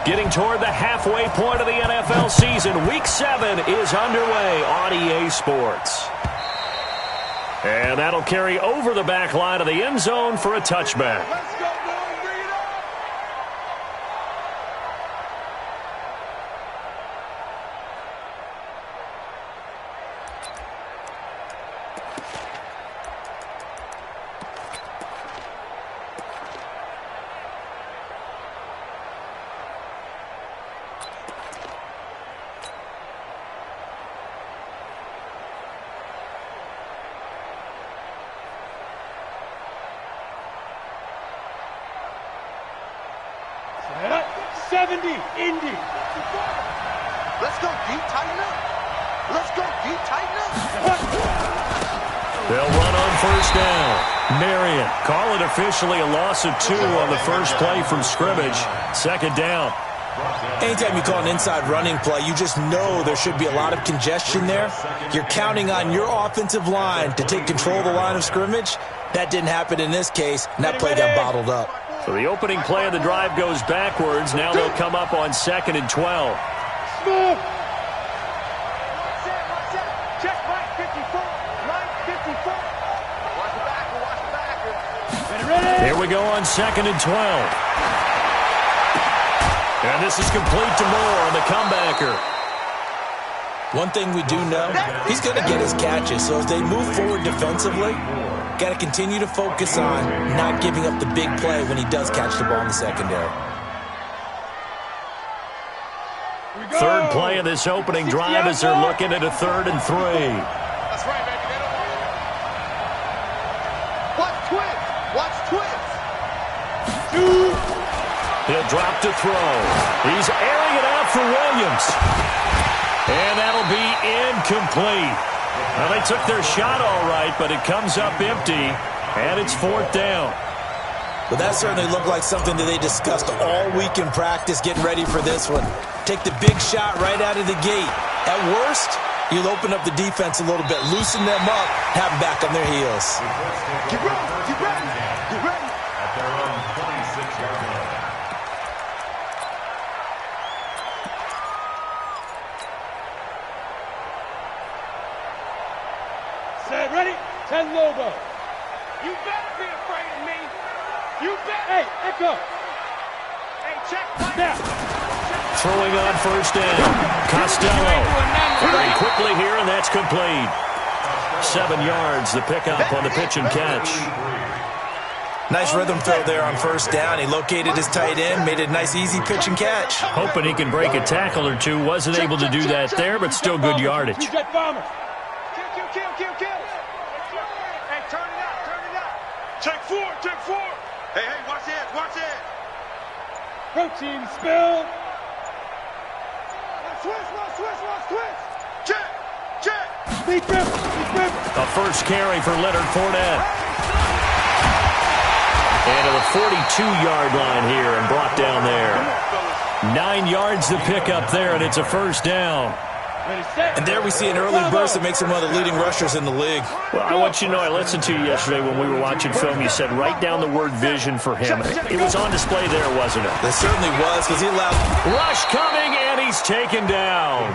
Getting toward the halfway point of the NFL season. Week 7 is underway on EA Sports. And that'll carry over the back line of the end zone for a touchback. Let's go, boys. Bring it up. Set up. 70, Indy. Let's go deep, tighten up. Let's go deep, tighten up. They'll run on first down. Marion, call it officially a loss of 2 on the first play from scrimmage. Second down. Anytime you call an inside running play, you just know there should be a lot of congestion there. You're counting on your offensive line to take control of the line of scrimmage. That didn't happen in this case, and that play got bottled up. So the opening play of the drive goes backwards. Now they'll come up on 2nd and 12. Smooth. Check right 54. Right 54. Watch the backer, watch the backer. Ready. Here we go on 2nd and 12. And this is complete to Moore on the comebacker. One thing we do know, he's going to get his catches. So as they move forward defensively, got to continue to focus on not giving up the big play when he does catch the ball in the secondary. Third play of this opening drive as they're looking at a 3rd and 3. That's right, baby. Watch twins. Watch twins. He'll drop to throw. He's airing it out for Williams. And that'll be incomplete. Well, they took their shot all right, but it comes up empty, and it's 4th down. But that certainly looked like something that they discussed all week in practice getting ready for this one. Take the big shot right out of the gate. At worst, you'll open up the defense a little bit, loosen them up, have them back on their heels. Get ready. Get ready. Get ready. At their own 26-yard line. Set, ready? 10 Lobo. You better be afraid of me. You better. Hey, Echo. Hey, check. Now. Throwing on first down. Costello. Very quickly here, and that's complete. 7 yards, the pickup on the pitch and catch. Nice rhythm throw there on first down. He located his tight end, made it a nice, easy pitch and catch. Hoping he can break a tackle or two. Wasn't able to do that there, but still good yardage. Jet bomber. Kill. Hey, turn it up. Check 4. Hey, watch it. Protein spill. Switch. Check. Deep rip. A first carry for Leonard Fournette. And to the 42-yard line here and brought down there. 9 yards to pick up there, and it's a first down. And there we see an early burst that makes him one of the leading rushers in the league. Well, I want you to know, I listened to you yesterday when we were watching film. You said write down the word vision for him. It was on display there, wasn't it? It certainly was, because he allowed... Rush coming, and he's taken down.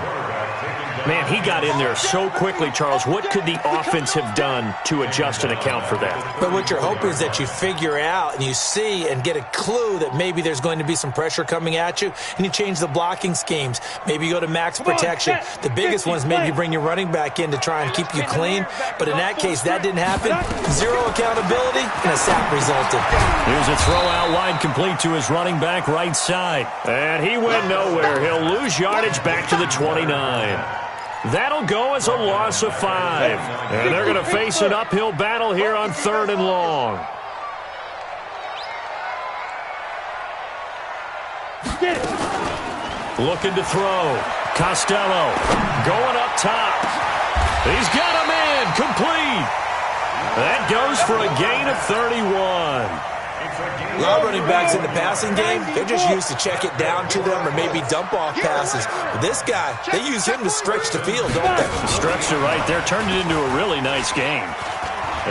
Man, he got in there so quickly, Charles. What could the offense have done to adjust and account for that? But what you're hoping is that you figure out and you see and get a clue that maybe there's going to be some pressure coming at you, and you change the blocking schemes. Maybe you go to max protection. The biggest one is maybe you bring your running back in to try and keep you clean. But in that case, that didn't happen. Zero accountability, and a sack resulted. Here's a throw out wide complete to his running back right side. And he went nowhere. He'll lose yardage back to the 29. That'll go as a loss of 5. And they're going to face an uphill battle here on 3rd and long. Looking to throw. Costello going up top. He's got him in. Complete. That goes for a gain of 31. A lot of running backs in the passing game, they're just used to check it down to them or maybe dump off passes. But this guy, they use him to stretch the field, don't they? Stretched it right there, turned it into a really nice game.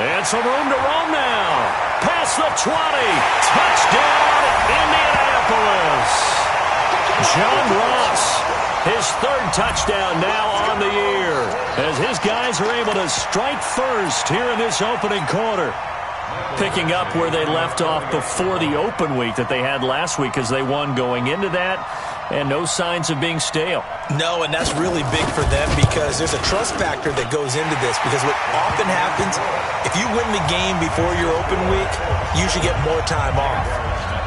And some room to roam now. Past the 20. Touchdown, Indianapolis. John Ross, his third touchdown now on the year, as his guys are able to strike first here in this opening quarter. Picking up where they left off before the open week that they had last week, as they won going into that, and no signs of being stale. No, and that's really big for them because there's a trust factor that goes into this, because what often happens, if you win the game before your open week, you should get more time off.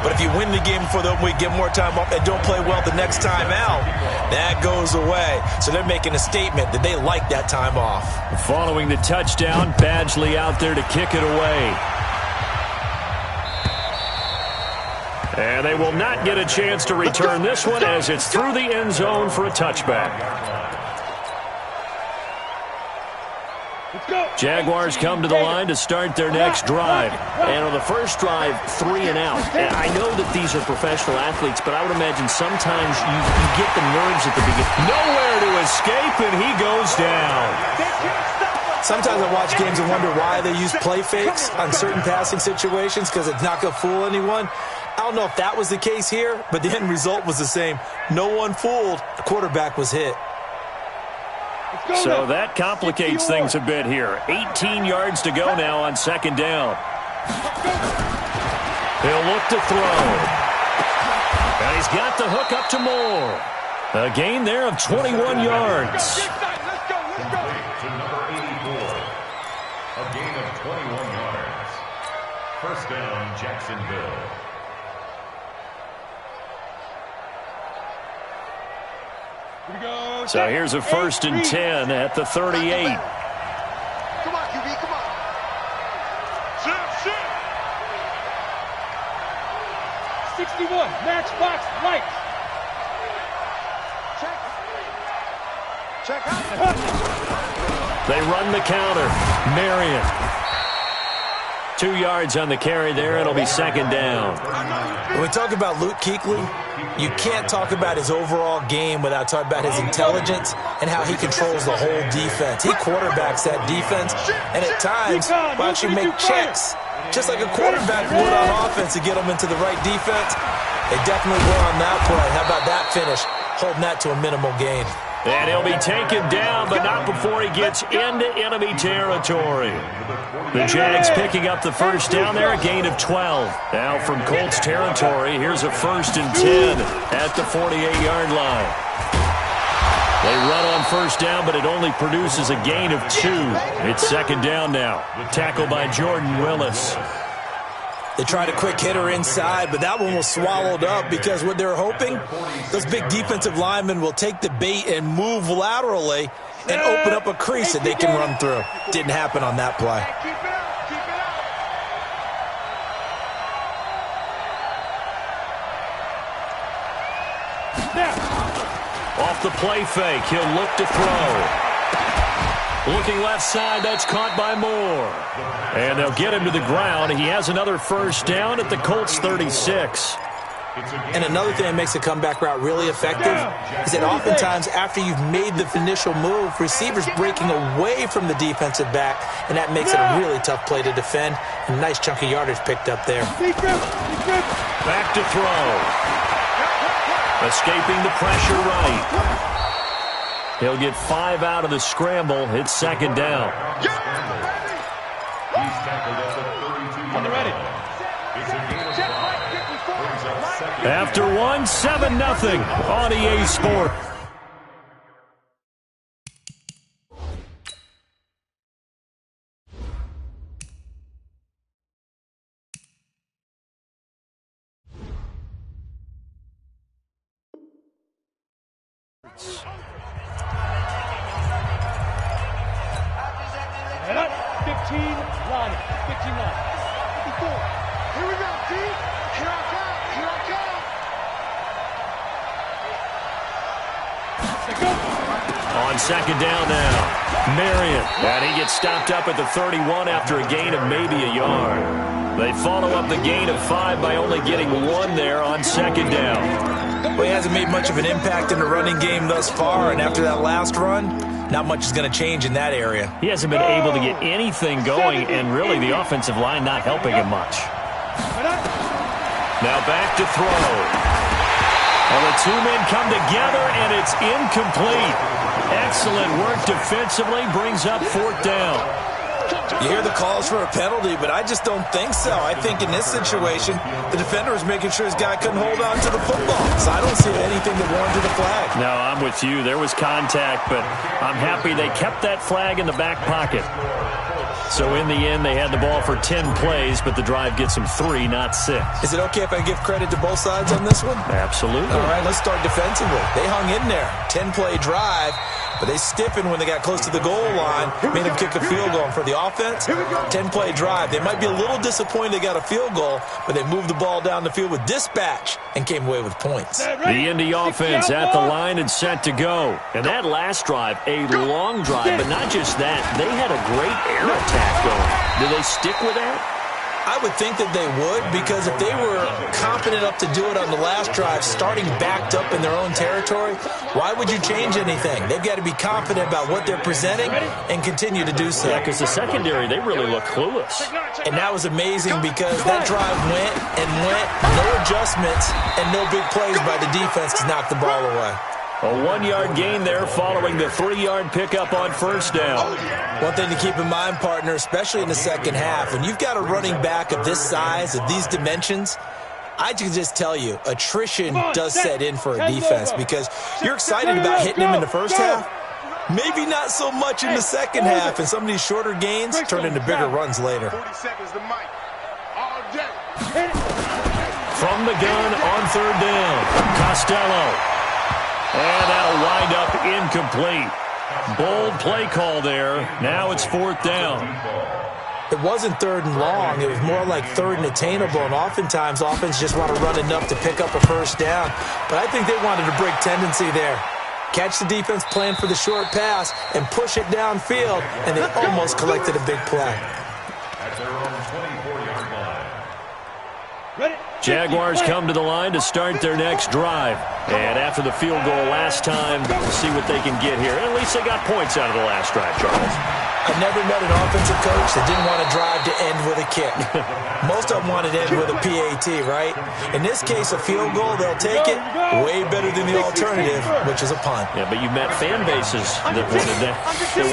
But if you win the game before the open week, get more time off, and don't play well the next time out, that goes away. So they're making a statement that they like that time off. Following the touchdown, Badgley out there to kick it away. And they will not get a chance to return this one, as it's through the end zone for a touchback. Jaguars come to the line to start their next drive. And on the first drive, 3 and out. And I know that these are professional athletes, but I would imagine sometimes you get the nerves at the beginning. Nowhere to escape, and he goes down. Sometimes I watch games and wonder why they use play fakes on certain passing situations, because it's not going to fool anyone. I don't know if that was the case here, but the end result was the same. No one fooled. The quarterback was hit. So that complicates things a bit here. 18 yards to go now on second down. He'll look to throw. And he's got the hook up to Moore. A gain there of 21 yards. To number 84. A gain of 21 yards. First down, Jacksonville. So here's a 1st and 10 at the 38. Come on, QB, come on. Shoot. 61, match box, right. Check out. They run the counter. Marion. 2 yards on the carry there. It'll be second down. When we talk about Luke Kuechly, you can't talk about his overall game without talking about his intelligence and how he controls the whole defense. He quarterbacks that defense, and at times will actually make checks, just like a quarterback would on offense to get them into the right defense. They definitely were on that play. How about that finish? Holding that to a minimal gain. And he'll be taken down, but not before he gets into enemy territory. The Jags picking up the first down there, a gain of 12. Now from Colts territory, here's a 1st and 10 at the 48-yard line. They run on first down, but it only produces a gain of 2. It's second down now. Tackled by Jordan Willis. They tried a quick hitter inside, but that one was swallowed up because what they're hoping, those big defensive linemen will take the bait and move laterally and open up a crease that they can run through. Didn't happen on that play. Keep it out, keep it Snap. Off the play fake, he'll look to throw. Looking left side, that's caught by Moore. And they'll get him to the ground. He has another first down at the Colts 36. And another thing that makes the comeback route really effective is that oftentimes after you've made the initial move, receivers breaking away from the defensive back, and that makes it a really tough play to defend. A nice chunk of yardage picked up there. Back to throw. Escaping the pressure right. He'll get 5 out of the scramble. It's second down. He's tackled at the 32. On the ready. It's a gain of 5. Brings up second. After 1, 7-0 on EA Sport. And up, 15, line, 15 line. 54. Here we go, D. Here I come, here I come. On second down now, Marion. And he gets stopped up at the 31 after a gain of maybe a yard. They follow up the gain of 5 by only getting 1 there on second down. Well, he hasn't made much of an impact in the running game thus far, and after that last run, not much is going to change in that area. He hasn't been able to get anything going, and really the offensive line not helping him much. Now back to throw. Well, the two men come together, and it's incomplete. Excellent work defensively, brings up 4th down. You hear the calls for a penalty, but I just don't think so. I think in this situation, the defender was making sure his guy couldn't hold on to the football. So I don't see anything that warranted a flag. No, I'm with you. There was contact, but I'm happy they kept that flag in the back pocket. So in the end, they had the ball for 10 plays, but the drive gets them 3, not 6. Is it okay if I give credit to both sides on this one? Absolutely. All right, let's start defensively. They hung in there. 10-play drive, but they stiffened when they got close to the goal line, made them kick a field goal. And for the offense, 10-play drive. They might be a little disappointed they got a field goal, but they moved the ball down the field with dispatch and came away with points. The Indy offense at the line and set to go. And that last drive, a long drive, but not just that. They had a great air attack going. Do they stick with that? I would think that they would, because if they were confident enough to do it on the last drive, starting backed up in their own territory, why would you change anything? They've got to be confident about what they're presenting and continue to do so. Yeah, because the secondary, they really look clueless. And that was amazing because that drive went and went, no adjustments, and no big plays by the defense to knock the ball away. A 1-yard gain there following the 3-yard pickup on 1st down. One thing to keep in mind, partner, especially in the second half, when you've got a running back of this size, of these dimensions, I can just tell you, attrition does set in for a defense because you're excited about hitting him in the first half. Maybe not so much in the second half, and some of these shorter gains turn into bigger runs later. 40 seconds to Mike. All day. From the gun on 3rd down, Costello. And that'll wind up incomplete. Bold play call there. Now it's 4th down. It wasn't 3rd and long. It was more like 3rd and attainable, and oftentimes offense just want to run enough to pick up a 1st down. But I think they wanted to break tendency there. Catch the defense plan for the short pass and push it downfield, and they almost collected a big play. At their own 24-yard line. Jaguars come to the line to start their next drive. And after the field goal last time, we'll see what they can get here. At least they got points out of the last drive, Charles. I've never met an offensive coach that didn't want to drive to end with a kick. Most of them wanted to end with a PAT, right? In this case, a field goal, they'll take it. Way better than the alternative, which is a punt. Yeah, but you met fan bases that wanted that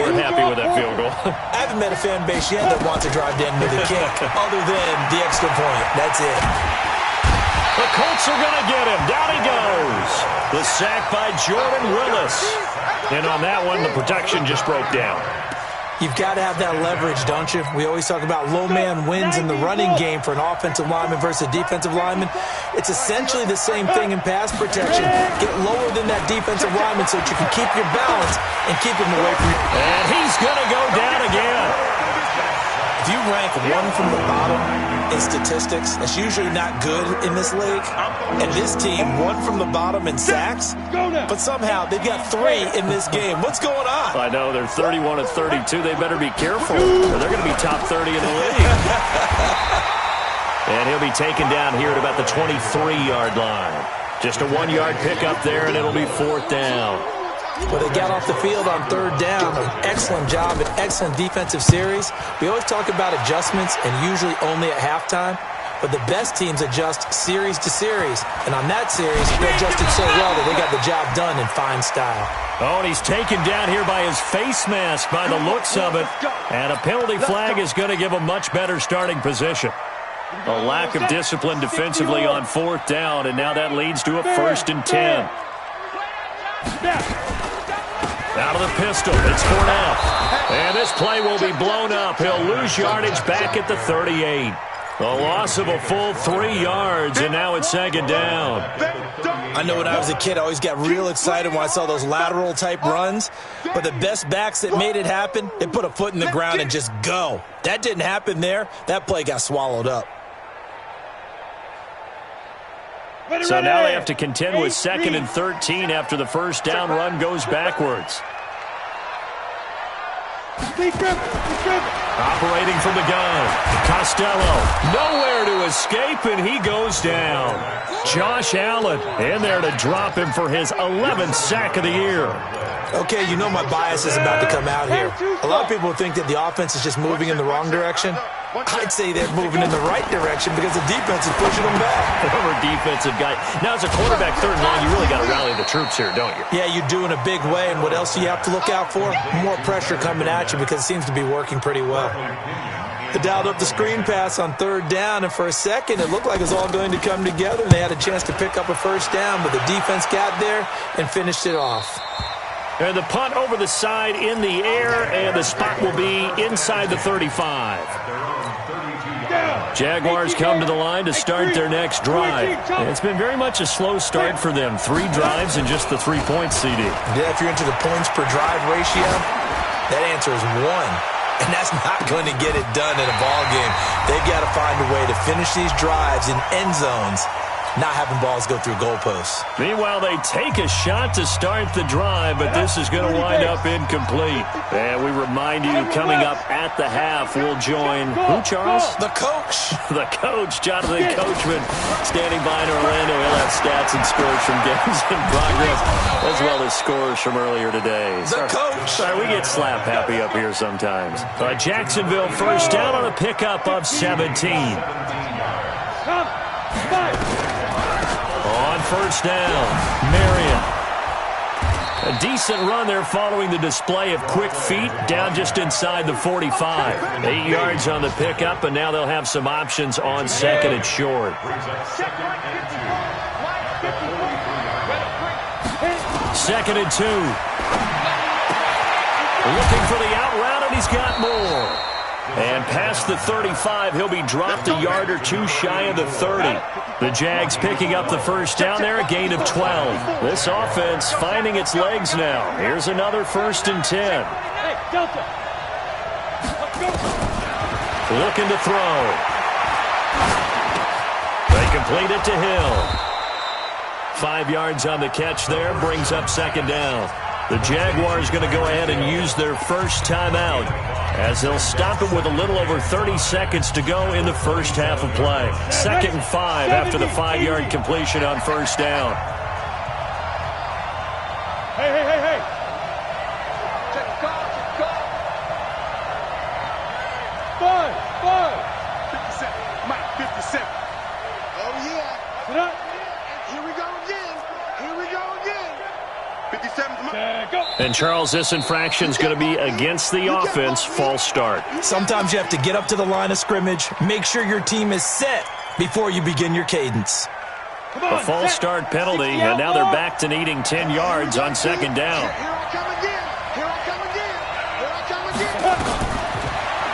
weren't happy with that field goal. I haven't met a fan base yet that wants to drive to end with a kick, other than the extra point. That's it. The Colts are going to get him. Down he goes. The sack by Jordan Willis. And on that one, the protection just broke down. You've got to have that leverage, don't you? We always talk about low man wins in the running game for an offensive lineman versus a defensive lineman. It's essentially the same thing in pass protection. Get lower than that defensive lineman so that you can keep your balance and keep him away from you. And he's going to go down again. If you rank one from the bottom in statistics, that's usually not good in this league. And this team, one from the bottom in sacks, but somehow they've got 3 in this game. What's going on? I know, they're 31 of 32. They better be careful, or they're going to be top 30 in the league. And he'll be taken down here at about the 23-yard line. Just a 1-yard pickup there, and it'll be 4th down. Well, they got off the field on 3rd down. An excellent job, an excellent defensive series. We always talk about adjustments, and usually only at halftime. But the best teams adjust series to series. And on that series, they adjusted so well that they got the job done in fine style. Oh, and he's taken down here by his face mask by the looks of it. And a penalty flag is going to give a much better starting position. A lack of discipline defensively on 4th down, and now that leads to a 1st and 10. Out of the pistol, it's Fournette. And this play will be blown up. He'll lose yardage back at the 38. A loss of a full 3 yards, and now it's 2nd down. I know when I was a kid, I always got real excited when I saw those lateral-type runs. But the best backs that made it happen, they put a foot in the ground and just go. That didn't happen there. That play got swallowed up. So now they have to contend with 2nd and 13 after the 1st down run goes backwards. Operating from the gun, Costello, nowhere to escape, and he goes down. Josh Allen in there to drop him for his 11th sack of the year. Okay, you know my bias is about to come out here. A lot of people think that the offense is just moving in the wrong direction. I'd say they're moving in the right direction because the defense is pushing them back. Former defensive guy. Now, as a quarterback, third and long, you really got to rally the troops here, don't you? Yeah, you do in a big way. And what else do you have to look out for? More pressure coming at you because it seems to be working pretty well. They dialed up the screen pass on third down, and for a second, it looked like it was all going to come together, and they had a chance to pick up a first down, but the defense got there and finished it off. And the punt over the side in the air, and the spot will be inside the 35. Jaguars come to the line to start their next drive. It's been very much a slow start for them. 3 drives and just the 3 points, CD. Yeah, if you're into the points per drive ratio, that answer is 1. And that's not going to get it done in a ball game. They've got to find a way to finish these drives in end zones, not having balls go through goalposts. Meanwhile, they take a shot to start the drive, but this is going to wind up incomplete. And we remind you, coming up at the half, we'll join who, Charles? The coach. The coach, Jonathan Coachman, standing by in Orlando. He'll have stats and scores from games in progress, as well as scores from earlier today. The coach. Sorry, we get slap happy up here sometimes. Jacksonville first down on a pickup of 17. Come, fight. On first down, Marion. A decent run there following the display of quick feet down just inside the 45. 8 yards on the pickup, and now they'll have some options on second and short. Second and 2. Looking for the out route, and he's got more. And past the 35, he'll be dropped a yard or 2 shy of the 30. The Jags picking up the first down there, a gain of 12. This offense finding its legs now. Here's another first and 10. Hey, Delta. Let's go. Looking to throw. They complete it to Hill. 5 yards on the catch there, brings up second down. The Jaguars going to go ahead and use their first timeout, as they'll stop it with a little over 30 seconds to go in the first half of play. 2nd and 5 after the 5-yard completion on first down. Hey, hey, hey, hey. Check the call, check the call. 5. 57, Mike, 57. Oh, yeah. Sit up. Here we go again. Here we go again. 57's Mike. Go. And Charles, this infraction's going to be against the offense. False start. Sometimes you have to get up to the line of scrimmage, make sure your team is set before you begin your cadence. A false start penalty, and now they're back to needing 10 yards on second down. Here I come again. Here I come again. Here I come again.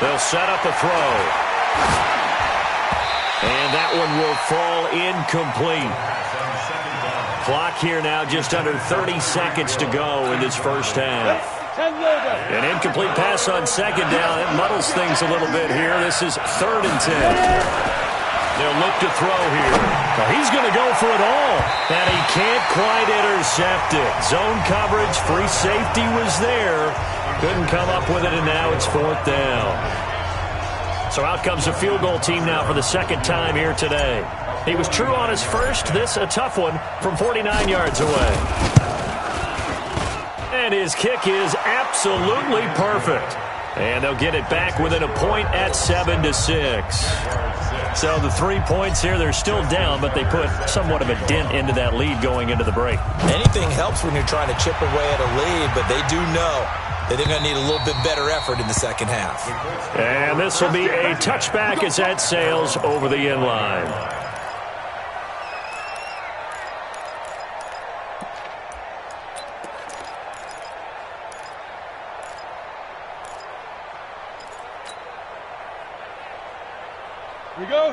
They'll set up a throw. And that one will fall incomplete. Clock here now, just under 30 seconds to go in this first half. An incomplete pass on second down. It muddles things a little bit here. This is 3rd and 10. They'll look to throw here. Now he's going to go for it all, and he can't quite intercept it. Zone coverage, free safety was there. Couldn't come up with it, and now it's 4th down. So out comes the field goal team now for the second time here today. He was true on his first. This a tough one from 49 yards away. And his kick is absolutely perfect. And they'll get it back within a point at 7-6. So the 3 points here, they're still down, but they put somewhat of a dent into that lead going into the break. Anything helps when you're trying to chip away at a lead, but they do know that they're going to need a little bit better effort in the second half. And this will be a touchback as that sails over the end line.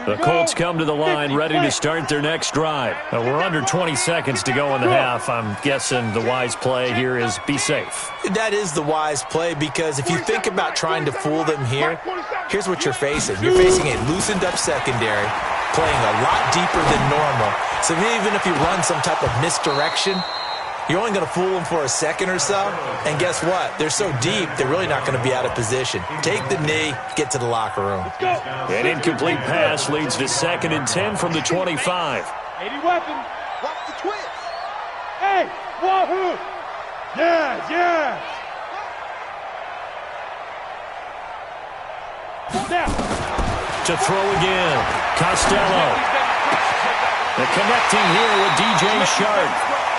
The Colts come to the line ready to start their next drive. We're under 20 seconds to go in the half. I'm guessing the wise play here is be safe. That is the wise play, because if you think about trying to fool them here, here's what you're facing. You're facing a loosened up secondary, playing a lot deeper than normal. So even if you run some type of misdirection, you're only going to fool them for a second or so. And guess what? They're so deep, they're really not going to be out of position. Take the knee, get to the locker room. An incomplete pass leads to 2nd and 10 from the 25. 80 weapon. Watch the twist. Hey, wahoo. Yeah, yeah. Now. to throw again. Costello. The connecting here with DJ Shark.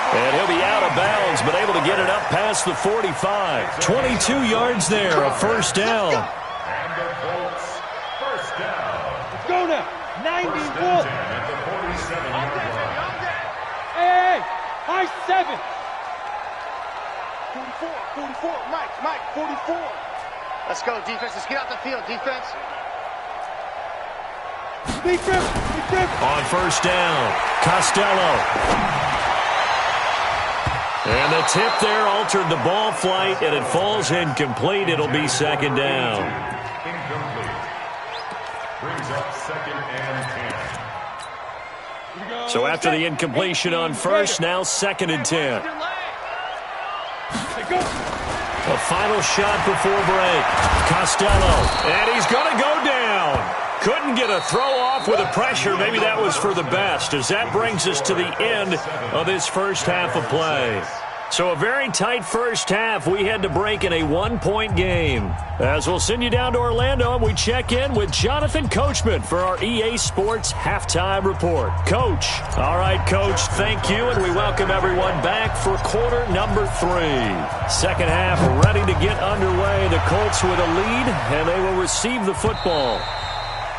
And he'll be out of bounds, but able to get it up past the 45. 22 yards there, a first down. And the Colts, first down. Let's go now. 90 Wolf. At the 47-yard line. Hey, high 7. 44, Mike, 44. Let's go, defense. Let's get out the field, defense. Defense. On first down, Costello. And the tip there altered the ball flight, and it falls incomplete. It'll be second down. Incomplete. Brings up second and 10. So after the incompletion on first, now second and 10. A final shot before break. Costello, and he's going to go down. Couldn't get a throw off with the pressure. Maybe that was for the best, as that brings us to the end of this first half of play. So a very tight first half. We had to break in a one-point game. As we'll send you down to Orlando, and we check in with Jonathan Coachman for our EA Sports Halftime Report. Coach. All right, Coach, thank you, and we welcome everyone back for quarter number 3. Second half ready to get underway. The Colts with a lead, and they will receive the football.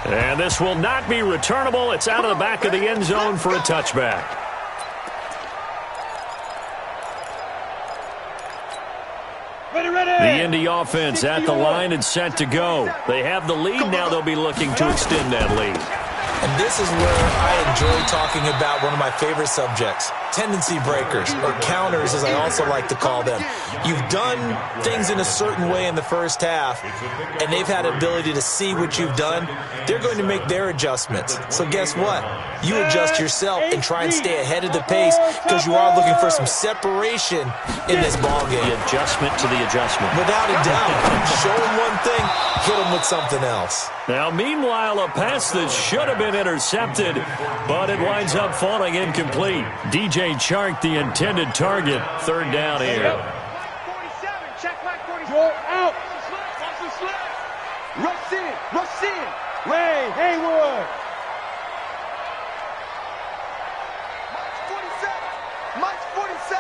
And this will not be returnable. It's out of the back of the end zone for a touchback. The Indy offense at the line and set to go. They have the lead. Now they'll be looking to extend that lead. And this is where I enjoy talking about one of my favorite subjects, tendency breakers, or counters as I also like to call them. You've done things in a certain way in the first half, and they've had ability to see what you've done. They're going to make their adjustments. So guess what? You adjust yourself and try and stay ahead of the pace, because you are looking for some separation in this ballgame. The adjustment to the adjustment. Without a doubt. Show them one thing, hit them with something else. Now, meanwhile, a pass that should have been intercepted, but it winds up falling incomplete. DJ Chark, the intended target. Third down here. 47, check Mike 47. You're out. Rush in. Ray Haywood. Mike's 47.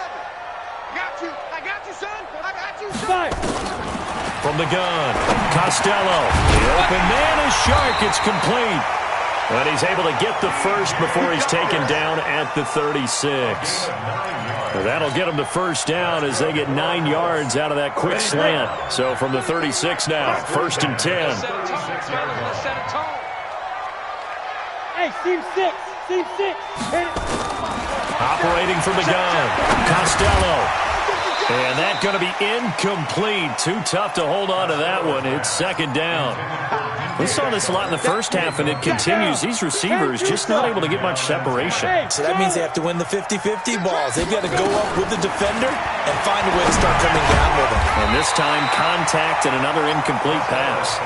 I got you, son. Five. From the gun, Costello. The open man is Shark. It's complete. And he's able to get the first before he's taken down at the 36. And that'll get him the first down as they get 9 yards out of that quick slant. So from the 36 now, first and 10. Hey, seam 6. Hit it. Operating from the gun, Costello. And that's going to be incomplete. Too tough to hold on to that one. It's second down. We saw this a lot in the first half, and it continues. These receivers just not able to get much separation. So that means they have to win the 50-50 balls. They've got to go up with the defender and find a way to start coming down with them. And this time, contact and another incomplete pass.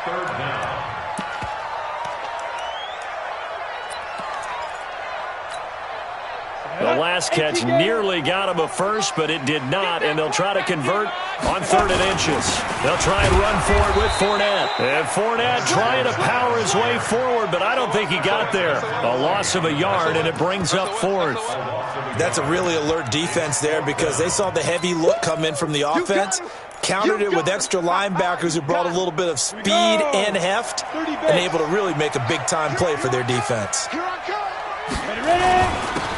Third down. The last catch nearly got him a first, but it did not, and they'll try to convert on 3rd and inches. They'll try and run for it with Fournette. And Fournette trying to power his way forward, but I don't think he got there. A loss of a yard, and it brings up 4th. That's a really alert defense there, because they saw the heavy look come in from the offense, countered it with extra linebackers who brought a little bit of speed and heft, and able to really make a big-time play for their defense. Ready.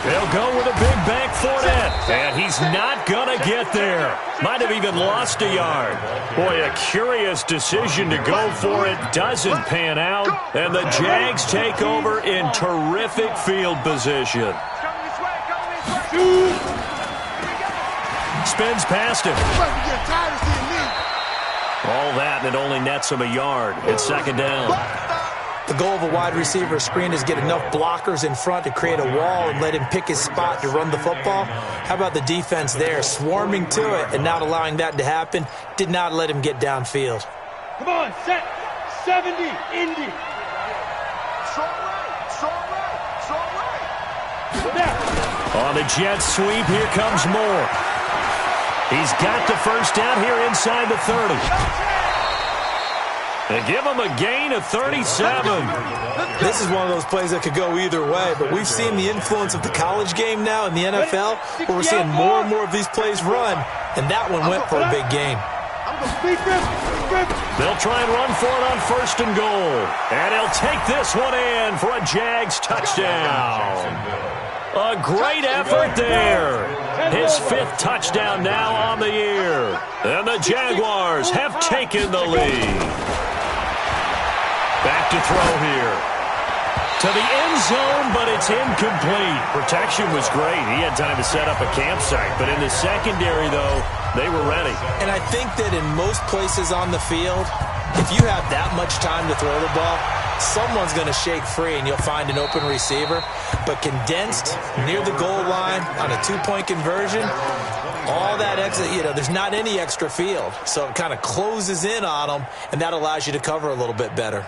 They'll go with a big back Fournette, and he's not going to get there. Might have even lost a yard. Boy, a curious decision to go for it. Doesn't pan out, and the Jags take over in terrific field position. Spins past him. All that, and it only nets him a yard. It's second down. The goal of a wide receiver screen is get enough blockers in front to create a wall and let him pick his spot to run the football. How about the defense there, swarming to it and not allowing that to happen? Did not let him get downfield. Come on, set. 70, Indy. Strong right. On the jet sweep, here comes Moore. He's got the first down here inside the 30. They give him a gain of 37. This is one of those plays that could go either way, but we've seen the influence of the college game now in the NFL, where we're seeing more and more of these plays run, and that one went for a big gain. They'll try and run for it on first and goal. And he'll take this one in for a Jags touchdown. A great effort there. His 5th touchdown now on the year. And the Jaguars have taken the lead. Back to throw here. To the end zone, but it's incomplete. Protection was great. He had time to set up a campsite. But in the secondary, though, they were ready. And I think that in most places on the field, if you have that much time to throw the ball, someone's going to shake free and you'll find an open receiver. But condensed near the goal line on a 2-point conversion, all that extra, there's not any extra field. So it kind of closes in on them, and that allows you to cover a little bit better.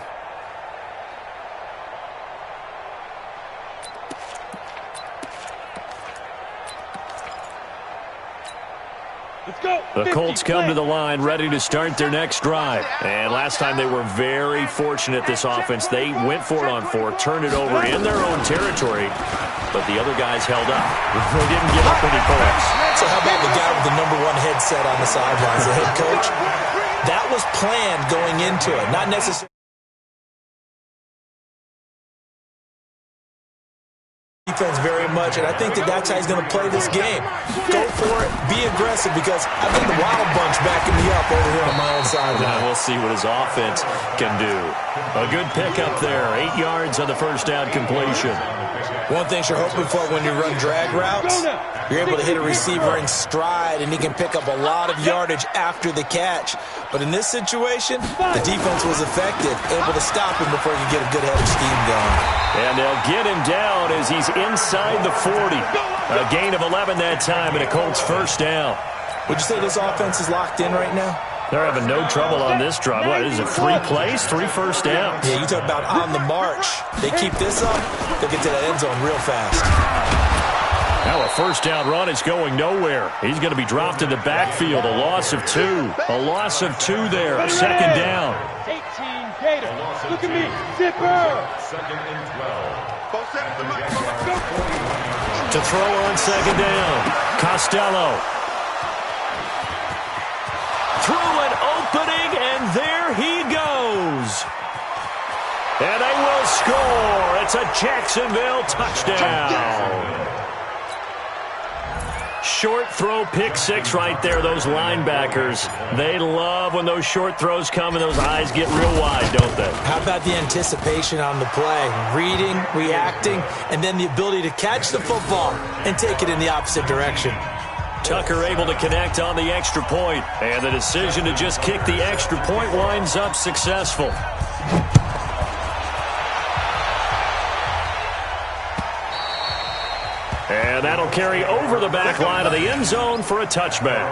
The Colts come to the line ready to start their next drive. And last time they were very fortunate, this offense. They went for it on 4, turned it over in their own territory, but the other guys held up. They didn't give up any points. So how about the guy with the #1 headset on the sidelines, the head coach? That was planned going into it, not necessarily. Defense very much, and I think that's how he's going to play this game. Go for it, be aggressive, because I think the Wild Bunch backing me up over here on my own side. Yeah, we'll see what his offense can do. A good pickup there, 8 yards on the first down completion. One thing you're hoping for when you run drag routes, you're able to hit a receiver in stride, and he can pick up a lot of yardage after the catch. But in this situation, the defense was effective, able to stop him before he could get a good head of steam going. And they'll get him down as he's inside the 40. A gain of 11 that time, and a Colts first down. Would you say this offense is locked in right now? They're having no trouble on this drive. What is it, 3 plays, 3 first downs? Yeah, you talk about on the march. They keep this up, they'll get to that end zone real fast. Now a first down run is going nowhere. He's going to be dropped in the backfield. A loss of 2. A loss of 2 there. Second down. 18 Gator. Look at me. Zipper. Second and 12. To throw on second down. Costello. Through an opening, and there he goes. And they will score. It's a Jacksonville touchdown. Short throw, pick 6 right there. Those linebackers, they love when those short throws come and those eyes get real wide, don't they? How about the anticipation on the play? Reading, reacting, and then the ability to catch the football and take it in the opposite direction. Tucker able to connect on the extra point, and the decision to just kick the extra point winds up successful. And that'll carry over the back line of the end zone for a touchback.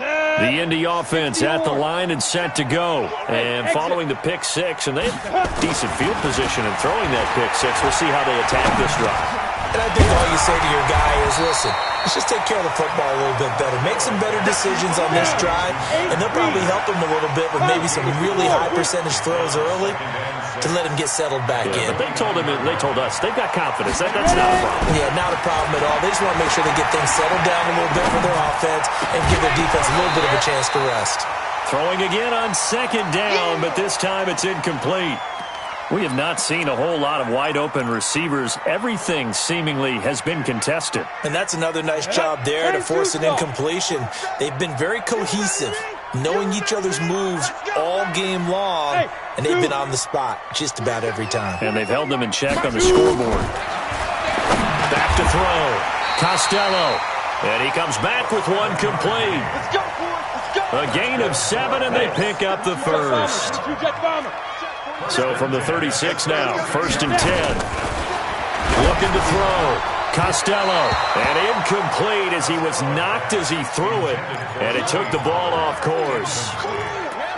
The Indy offense at the line and set to go. And following the pick 6, and they have decent field position in throwing that pick 6. We'll see how they attack this drive. And I think all you say to your guy is, listen, let's just take care of the football a little bit better. Make some better decisions on this drive, and they'll probably help him a little bit with maybe some really high percentage throws early to let him get settled back in. But they told us, they've got confidence. That's not a problem. Yeah, not a problem at all. They just want to make sure they get things settled down a little bit for their offense and give their defense a little bit of a chance to rest. Throwing again on second down, but this time it's incomplete. We have not seen a whole lot of wide-open receivers. Everything seemingly has been contested. And that's another nice job there to force an incompletion. They've been very cohesive, knowing each other's moves all game long, and they've been on the spot just about every time. And they've held them in check on the scoreboard. Back to throw. Costello. And he comes back with one complete. A gain of 7, and they pick up the first. So from the 36 now, first and 10. Looking to throw. Costello. And incomplete as he was knocked as he threw it. And it took the ball off course.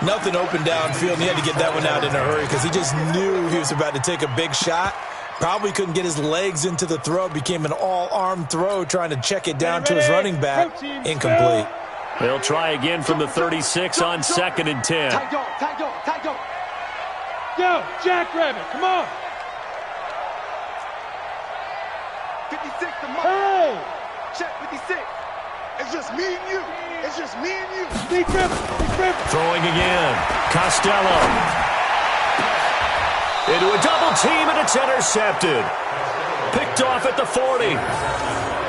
Nothing open downfield, and he had to get that one out in a hurry because he just knew he was about to take a big shot. Probably couldn't get his legs into the throw. Became an all-arm throw trying to check it down to his running back. Incomplete. They'll try again from the 36 on 2nd and 10. Tight dog, tight dog, tight dog. Go, Jackrabbit, come on. 56 to Mike. Hey! Check 56. It's just me and you. It's just me and you. Deep river, deep river. Throwing again. Costello. Into a double team, and it's intercepted. Picked off at the 40.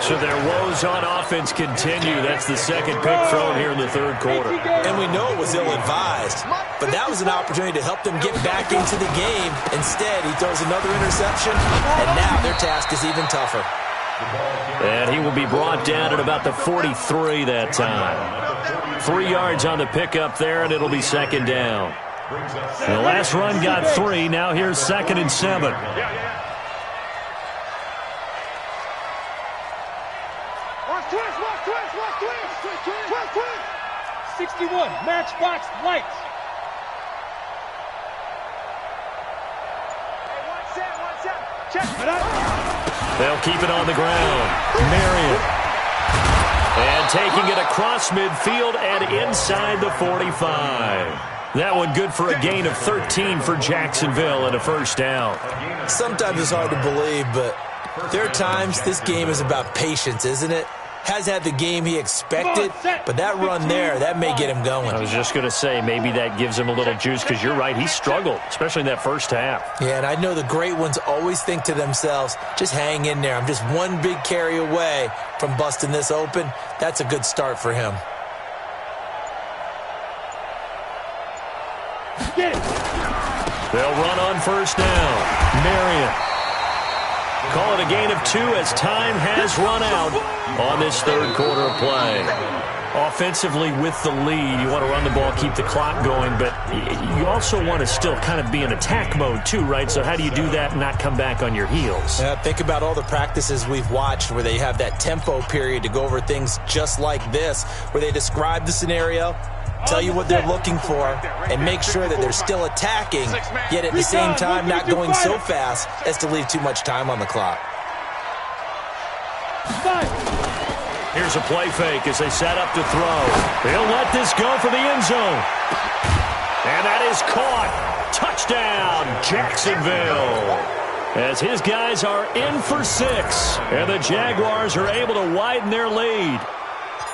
So their woes on offense continue. That's the second pick thrown here in the third quarter. And we know it was ill-advised, but that was an opportunity to help them get back into the game. Instead, he throws another interception, and now their task is even tougher. And he will be brought down at about the 43 that time. 3 yards on the pickup there, and it'll be second down. The last run got 3. Now here's 2nd and 7. Watch twist, watch twist, watch twist. Twist, twist. 61, matchbox lights. Hey, 1 set. Check. They'll keep it on the ground. Marion. And taking it across midfield and inside the 45. That one good for a gain of 13 for Jacksonville and a first down. Sometimes it's hard to believe, but there are times this game is about patience, isn't it? Has had the game he expected, but that run there, that may get him going. I was just going to say, maybe that gives him a little juice, because you're right, he struggled, especially in that first half. Yeah, and I know the great ones always think to themselves, just hang in there. I'm just one big carry away from busting this open. That's a good start for him. They'll run on first down. Marion. Call it a gain of 2 as time has run out on this third quarter play. Offensively with the lead, you want to run the ball, keep the clock going, but you also want to still kind of be in attack mode too, right? So how do you do that and not come back on your heels? Yeah, think about all the practices we've watched where they have that tempo period to go over things just like this, where they describe the scenario, tell you what they're looking for, and make sure that they're still attacking, yet at the same time not going so fast as to leave too much time on the clock. Here's a play fake as they set up to throw. He'll let this go for the end zone. And that is caught. Touchdown, Jacksonville. As his guys are in for 6, and the Jaguars are able to widen their lead.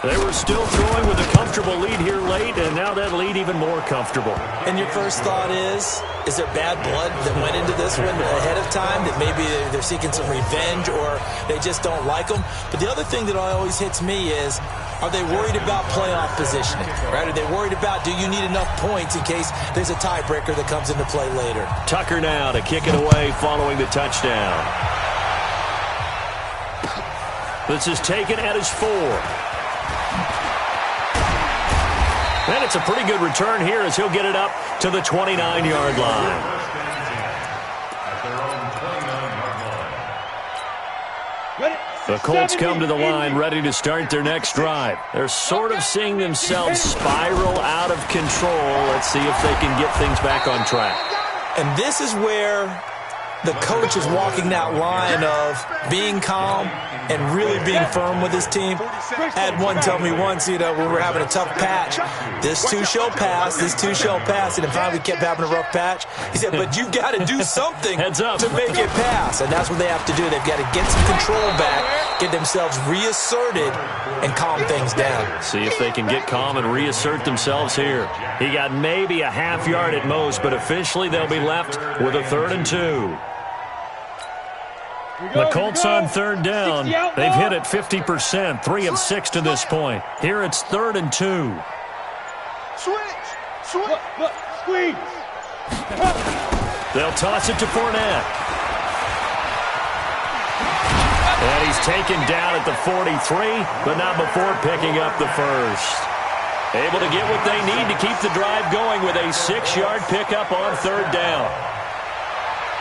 They were still throwing with a comfortable lead here late, and now that lead even more comfortable. And your first thought is there bad blood that went into this one ahead of time, that maybe they're seeking some revenge or they just don't like them? But the other thing that always hits me is, are they worried about playoff positioning? Right? Are they worried about, do you need enough points in case there's a tiebreaker that comes into play later? Tucker now to kick it away following the touchdown. This is taken at his 4. And it's a pretty good return here as he'll get it up to the 29-yard line. The Colts come to the line ready to start their next drive. They're sort of seeing themselves spiral out of control. Let's see if they can get things back on track. And this is where the coach is walking that line of being calm and really being firm with his team. I had one tell me once, when we were having a tough patch, this too shall pass, this too shall pass, and then finally we kept having a rough patch. He said, but you've got to do something to make it pass, and that's what they have to do. They've got to get some control back, get themselves reasserted, and calm things down. See if they can get calm and reassert themselves here. He got maybe a half yard at most, but officially they'll be left with a 3rd and 2. The Colts on 3rd down. They've hit it 50%, 3 of 6 to this point. Here it's 3rd and 2. Switch. Look, squeeze. They'll toss it to Fournette. And he's taken down at the 43, but not before picking up the first. Able to get what they need to keep the drive going with a 6-yard pickup on 3rd down.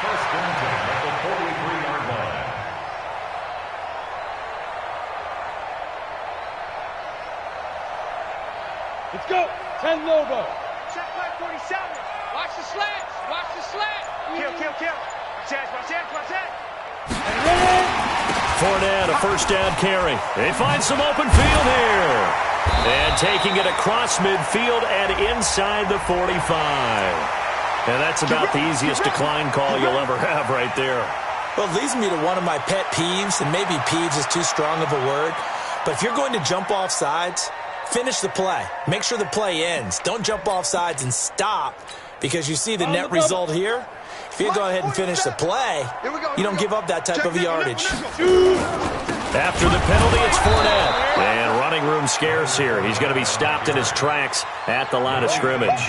First down at the 43-yard line. Let's go. 10 Lobo. Check flag 47. Watch the slats. Watch the slat. Kill. Watch that. Fournette, a first down carry. They find some open field here. And taking it across midfield and inside the 45. And that's about the easiest decline call you'll ever have right there. Well, it leads me to one of my pet peeves, and maybe peeves is too strong of a word. But if you're going to jump off sides, finish the play. Make sure the play ends. Don't jump off sides and stop, because you see the net result here. If you go ahead and finish the play, you don't give up that type of yardage. After the penalty, it's Fournette. And running room scarce here. He's going to be stopped in his tracks at the line of scrimmage.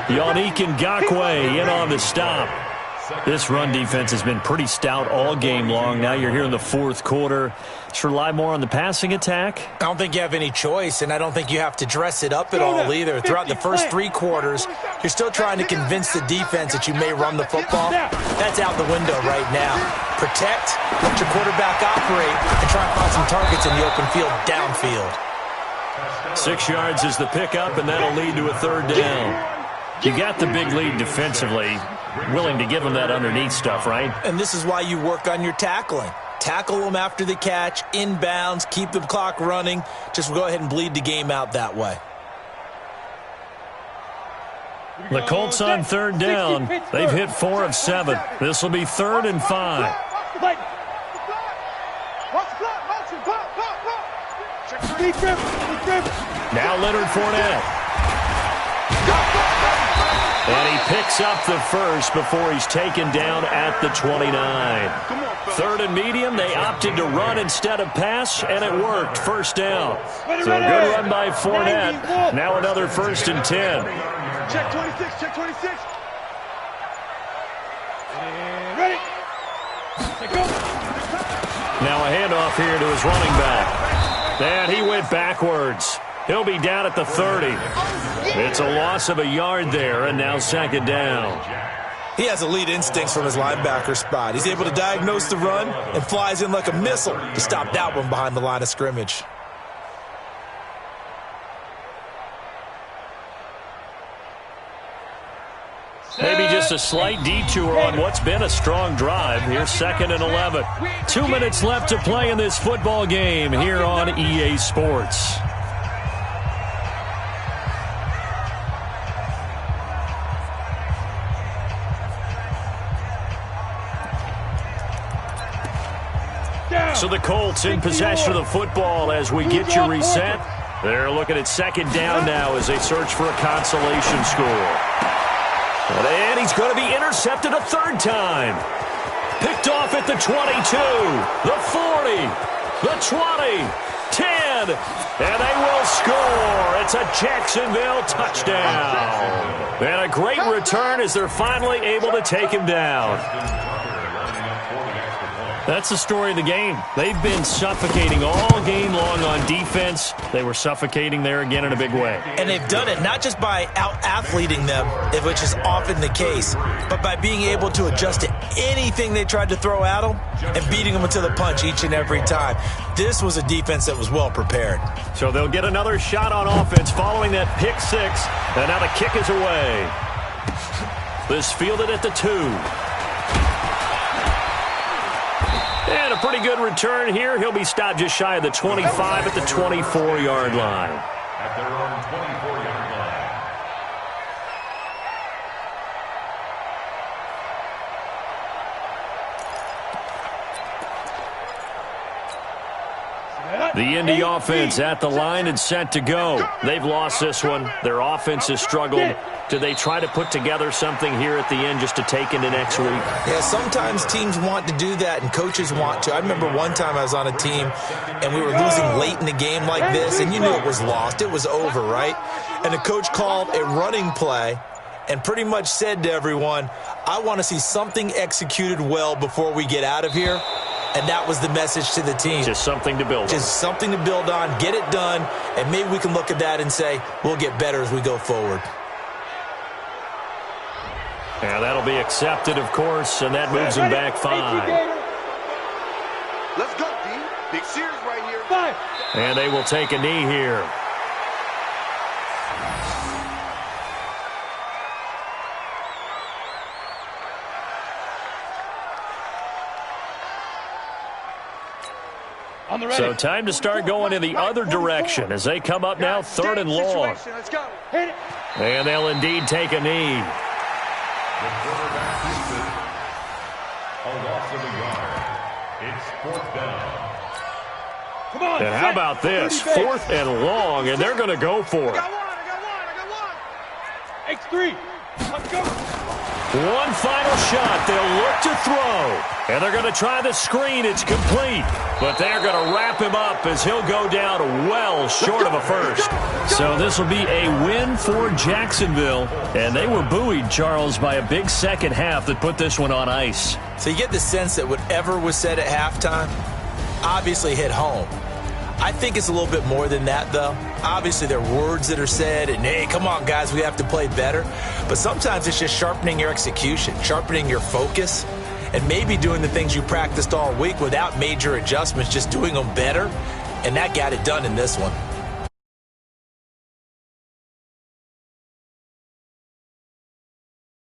Yannick Ngakoue in on the stop. This run defense has been pretty stout all game long. Now you're here in the fourth quarter. Just rely more on the passing attack. I don't think you have any choice, and I don't think you have to dress it up at all either. Throughout the first 3 quarters, you're still trying to convince the defense that you may run the football. That's out the window right now. Protect, let your quarterback operate, and try and find some targets in the open field downfield. 6 yards is the pickup, and that'll lead to a third down. You got the big lead defensively. Willing to give them that underneath stuff, right? And this is why you work on your tackling. Tackle them after the catch, inbounds, keep the clock running. Just go ahead and bleed the game out that way. The Colts on third down. They've hit 4 of 7. This will be 3rd and 5. Now Leonard Fournette. And he picks up the first before he's taken down at the 29. 3rd and medium, they opted to run instead of pass, and it worked. First down. So a good run by Fournette. Now another 1st and 10. Check 26, check 26. Ready. Now a handoff here to his running back. And he went backwards. He'll be down at the 30. It's a loss of a yard there, and now 2nd down. He has elite instincts from his linebacker spot. He's able to diagnose the run and flies in like a missile to stop that one behind the line of scrimmage. Maybe just a slight detour on what's been a strong drive. Here's 2nd and 11. 2 minutes left to play in this football game here on EA Sports. So the Colts in possession of the football as we get you reset. They're looking at 2nd down now as they search for a consolation score. And he's going to be intercepted a 3rd time. Picked off at the 22, the 40, the 20, 10, and they will score. It's a Jacksonville touchdown. And a great return as they're finally able to take him down. That's the story of the game. They've been suffocating all game long on defense. They were suffocating there again in a big way. And they've done it not just by out-athleting them, which is often the case, but by being able to adjust to anything they tried to throw at them and beating them to the punch each and every time. This was a defense that was well prepared. So they'll get another shot on offense following that pick 6. And now the kick is away. This fielded at the 2. And a pretty good return here. He'll be stopped just shy of the 25 at the 24-yard line. At their own 24-yard line. The Indy offense at the line and set to go. They've lost this one. Their offense has struggled. Do they try to put together something here at the end just to take into next week? Yeah, sometimes teams want to do that and coaches want to. I remember one time I was on a team and we were losing late in the game like this, and you knew it was lost. It was over, right? And the coach called a running play and pretty much said to everyone, I want to see something executed well before we get out of here. And that was the message to the team. Just something to build on. Just something to build on, get it done, and maybe we can look at that and say, we'll get better as we go forward. Yeah, that'll be accepted, of course, and that moves him back 5. Let's go, D. Big series right here. 5. And they will take a knee here. On the ready. So time to start going in the other direction as they come up now 3rd and long. Let's go. Hit it. And they'll indeed take a knee. The quarterback keeps it. A loss of a yard. It's 4th down. Come on. And how about this? 4th and long, and they're going to go for it. I got one. X3. Let's go. One final shot. They'll look to throw. And they're going to try the screen. It's complete. But they're going to wrap him up as he'll go down well short of a first. So this will be a win for Jacksonville. And they were buoyed, Charles, by a big second half that put this one on ice. So you get the sense that whatever was said at halftime obviously hit home. I think it's a little bit more than that, though. Obviously, there are words that are said, and, hey, come on, guys, we have to play better. But sometimes it's just sharpening your execution, sharpening your focus, and maybe doing the things you practiced all week without major adjustments, just doing them better. And that got it done in this one.